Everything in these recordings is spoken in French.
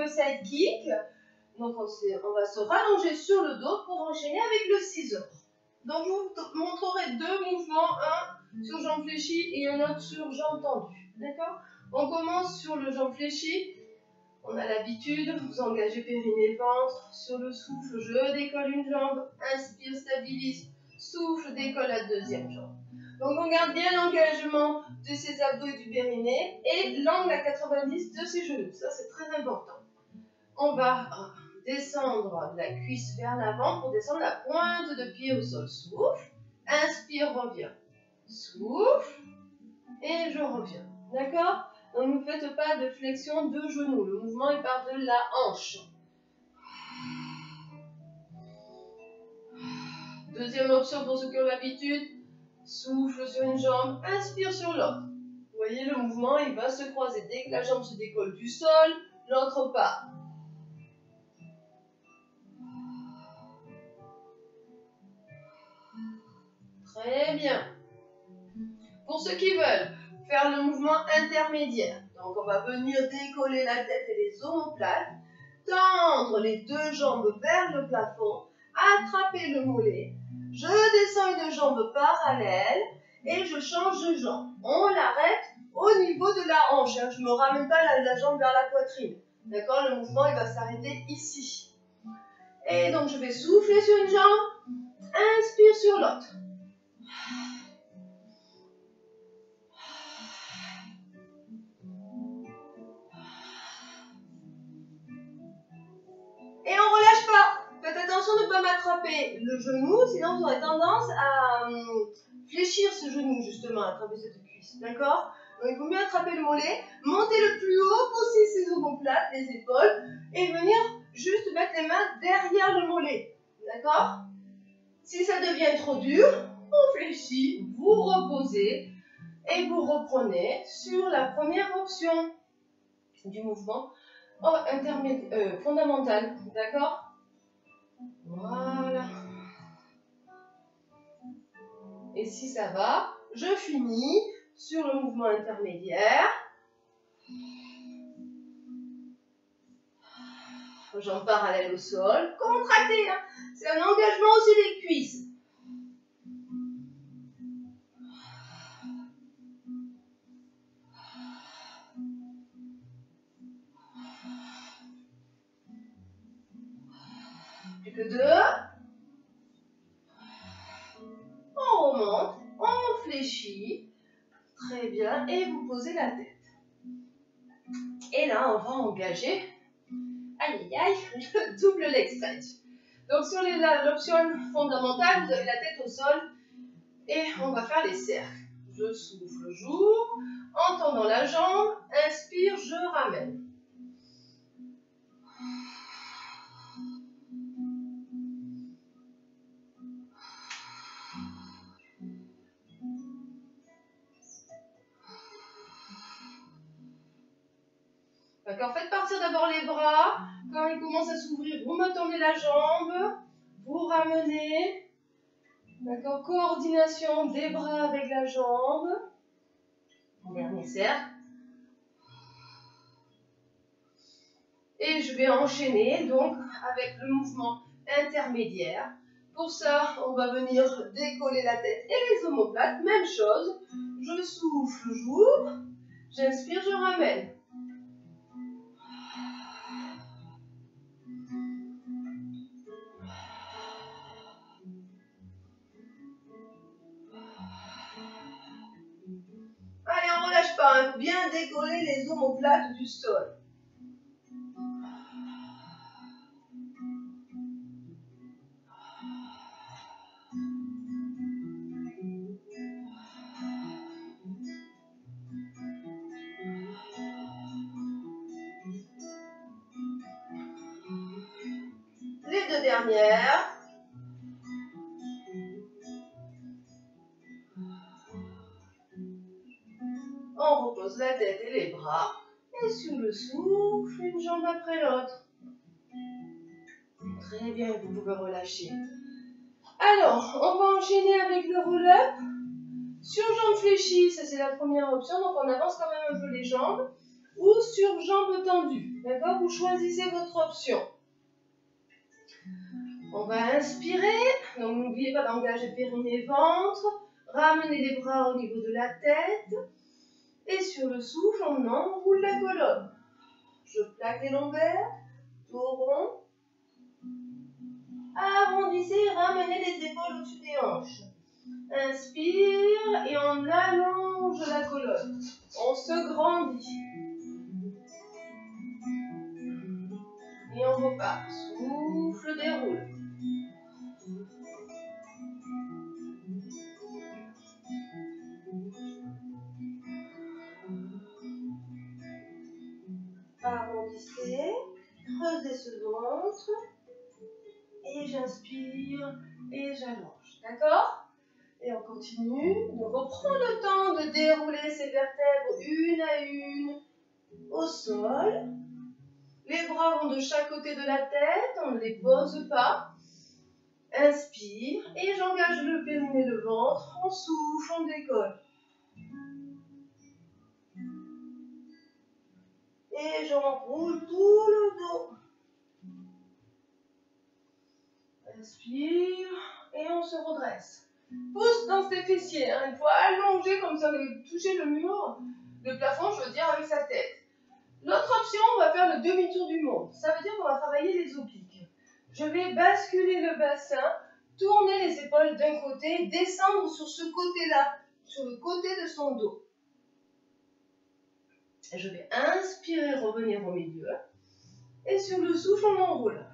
le side kick. Donc on va se rallonger sur le dos pour enchaîner avec le scissor. Donc je vous montrerai deux mouvements, un sur jambe fléchie et un autre sur jambe tendue. D'accord? On commence sur le jambe fléchie. On a l'habitude, vous engagez périnée, ventre. Sur le souffle, je décolle une jambe. Inspire, stabilise. Souffle, décolle la deuxième jambe. Donc on garde bien l'engagement de ses abdos et du périnée et l'angle à 90 de ses genoux. Ça c'est très important. On va descendre la cuisse vers l'avant pour descendre la pointe de pied au sol. Souffle, inspire, reviens. Souffle et je reviens. D'accord? Donc ne faites pas de flexion de genoux. Le mouvement il part de la hanche. Deuxième option pour ceux qui ont l'habitude. Souffle sur une jambe, inspire sur l'autre. Vous voyez le mouvement, il va se croiser. Dès que la jambe se décolle du sol, l'autre part. Très bien. Pour ceux qui veulent faire le mouvement intermédiaire, donc on va venir décoller la tête et les omoplates, tendre les deux jambes vers le plafond, attraper le mollet, je descends une jambe parallèle et je change de jambe. On l'arrête au niveau de la hanche, je ne me ramène pas la jambe vers la poitrine. D'accord? Le mouvement il va s'arrêter ici. Et donc je vais souffler sur une jambe, inspire sur l'autre. Et on ne relâche pas. Faites attention de ne pas m'attraper le genou, sinon vous aurez tendance à fléchir ce genou justement, à attraper cette cuisse. D'accord? Donc il vaut mieux attraper le mollet, monter le plus haut possible ses omoplates, les épaules, et venir juste mettre les mains derrière le mollet. D'accord? Si ça devient trop dur, on fléchit, vous reposez et vous reprenez sur la première option du mouvement fondamental. D'accord? Voilà. Et si ça va, je finis sur le mouvement intermédiaire. Jambes parallèles au sol. Contractez, hein. C'est un engagement aussi des cuisses. Plus que deux. On remonte, on fléchit. Très bien. Et vous posez la tête. Et là, on va engager, aïe aïe aïe, le double leg stretch. Donc sur l'option fondamentale, vous avez la tête au sol et on va faire les cercles. Je souffle, j'ouvre, en tendant la jambe, inspire, je ramène. D'accord, faites partir d'abord les bras. Quand ils commencent à s'ouvrir, vous me tendez la jambe, vous ramenez. D'accord, coordination des bras avec la jambe. Dernier cercle. Et je vais enchaîner donc avec le mouvement intermédiaire. Pour ça, on va venir décoller la tête et les omoplates. Même chose. Je souffle, j'ouvre. J'inspire, je ramène. Allez, on ne relâche pas, hein. Bien décoller les omoplates du sol. Les deux dernières. On repose la tête et les bras. Et sur le souffle, une jambe après l'autre. Très bien, vous pouvez relâcher. Alors, on va enchaîner avec le roll-up. Sur jambes fléchies, ça c'est la première option. Donc on avance quand même un peu les jambes. ou sur jambes tendues. D'accord? Vous choisissez votre option. On va inspirer. Donc n'oubliez pas d'engager périnée et ventre. Ramenez les bras au niveau de la tête. Et sur le souffle, on enroule la colonne. Je plaque les lombaires. Dos rond. Arrondissez, ramenez les épaules au-dessus des hanches. Inspire et on allonge la colonne. On se grandit. Et on repart. Souffle, déroule. Arrondissez, creusez ce ventre. Et j'inspire et j'allonge. D'accord? Et on continue. On reprend le temps de dérouler ces vertèbres une à une au sol. Les bras vont de chaque côté de la tête, on ne les pose pas. Inspire et j'engage le périnée et le ventre. On souffle, on décolle. Et j'enroule tout le dos. Inspire et on se redresse. Pousse dans ses fessiers. Il faut allonger comme ça, toucher le mur, le plafond, je veux dire, avec sa tête. L'autre option, on va faire le demi-tour du monde. Ça veut dire qu'on va travailler les obliques. Je vais basculer le bassin, tourner les épaules d'un côté, descendre sur ce côté-là, sur le côté de son dos. Et je vais inspirer, revenir au milieu. Et sur le souffle, on enroule.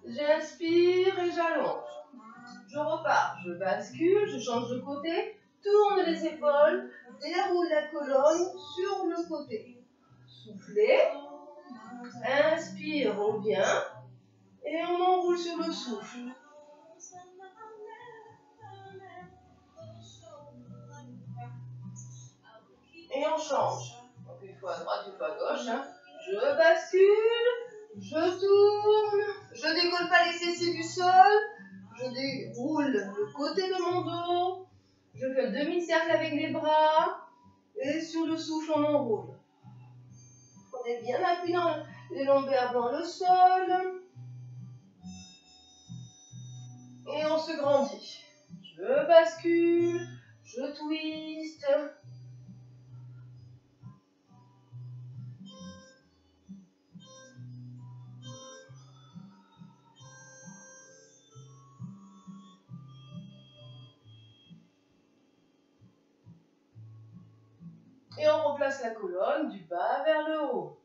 J'inspire et j'allonge. Je repars, je bascule, je change de côté, tourne les épaules, déroule la colonne sur le côté. Soufflez, inspire, revient, et on enroule sur le souffle. Et on change. Donc une fois à droite, une fois à gauche. Je bascule, je tourne, je décolle pas les fessiers du sol, je déroule le côté de mon dos, je fais le demi-cercle avec les bras, et sur le souffle, on enroule. Prenez bien appui dans les lombaires dans le sol, et on se grandit. Je bascule, je twiste. Et on replace la colonne du bas vers le haut.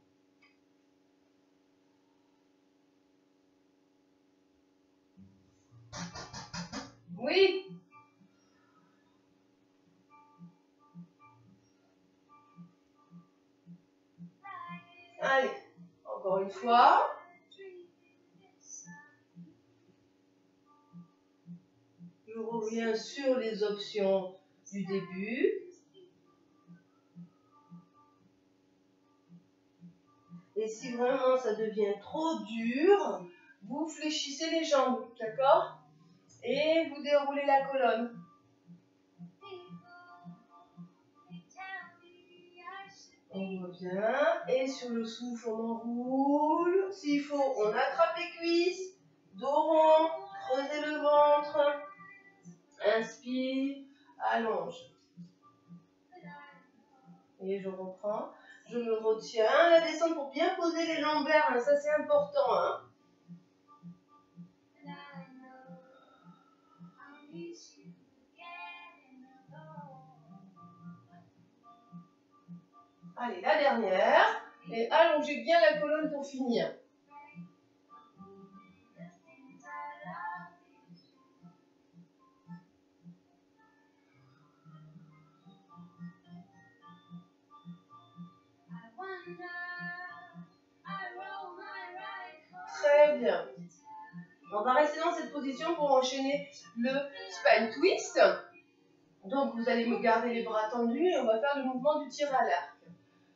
Oui. Allez, encore une fois. Je reviens sur les options du début. Et si vraiment ça devient trop dur, vous fléchissez les jambes, d'accord? Et vous déroulez la colonne. On revient. Et sur le souffle, on enroule. S'il faut, on attrape les cuisses. Dos rond. Creusez le ventre. Inspire. Allonge. Et je reprends. Je me retiens. La descente pour bien poser les lombaires. Ça, c'est important. Hein. Allez, la dernière. Et allongez bien la colonne pour finir. Très bien. On va rester dans cette position pour enchaîner le spine twist. Donc, vous allez me garder les bras tendus et on va faire le mouvement du tir à l'arc.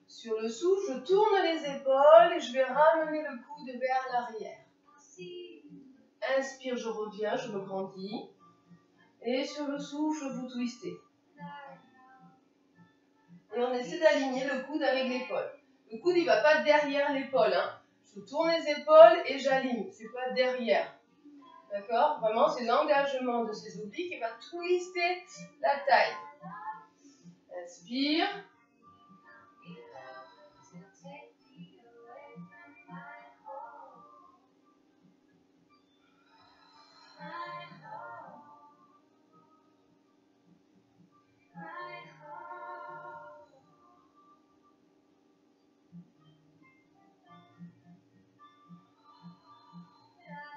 Sur le souffle, je tourne les épaules et je vais ramener le coude vers l'arrière. Inspire, je reviens, je me grandis. Et sur le souffle, vous twistez. Et on essaie d'aligner le coude avec l'épaule. Le coude, il ne va pas derrière l'épaule. Hein. Je tourne les épaules et j'aligne. C'est pas derrière. D'accord? Vraiment, c'est l'engagement de ces obliques qui va twister la taille. Inspire.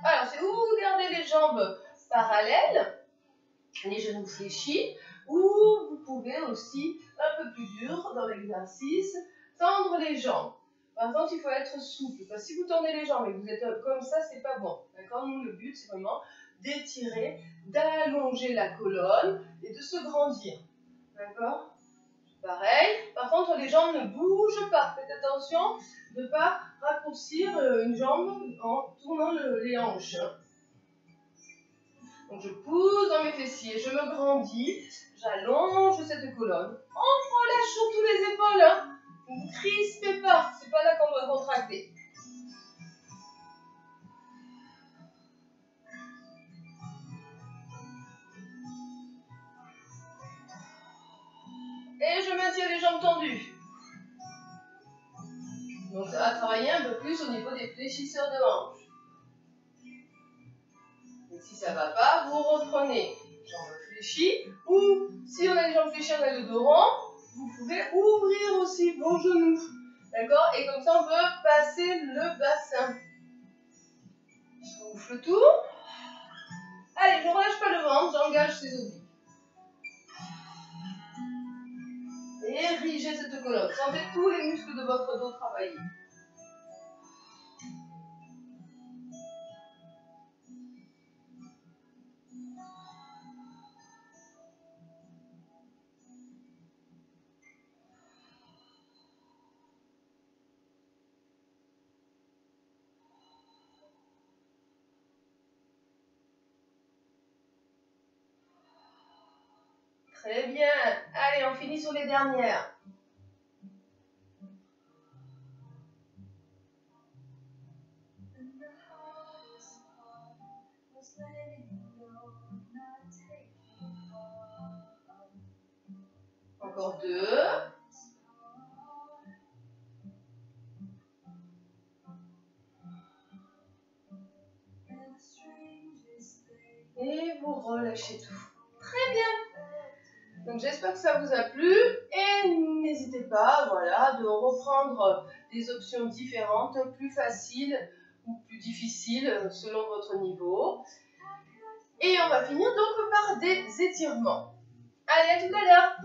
Alors, c'est où vous gardez les jambes parallèles, les genoux fléchis, ou vous pouvez aussi, un peu plus dur dans l'exercice, tendre les jambes. Par contre, il faut être souple, parce que si vous tendez les jambes et que vous êtes comme ça, c'est pas bon. D'accord? Nous, le but, c'est vraiment d'étirer, d'allonger la colonne et de se grandir. D'accord? Pareil. Par contre, les jambes ne bougent pas. Faites attention de ne pas raccourcir une jambe en tournant les hanches. Donc, je pousse dans mes fessiers, je me grandis, j'allonge cette colonne. On relâche surtout les épaules. Hein. Ne vous crispez pas. C'est pas là qu'on doit contracter. Et je maintiens les jambes tendues. Donc ça va travailler un peu plus au niveau des fléchisseurs de hanches. Et si ça ne va pas, vous reprenez jambes fléchies. Ou si on a les jambes fléchies, on a le dos rond, vous pouvez ouvrir aussi vos genoux. D'accord? Et comme ça, on peut passer le bassin. Souffle tout. Allez, je ne relâche pas le ventre, j'engage ces obliques. Et érigez cette colonne. Sentez tous les muscles de votre dos travailler. Très bien. Allez, on finit sur les dernières. Encore 2. Et vous relâchez tout. Très bien. Donc j'espère que ça vous a plu. Et n'hésitez pas, voilà, de reprendre des options différentes, plus faciles ou plus difficiles selon votre niveau. Et on va finir donc par des étirements. Allez, à tout à l'heure.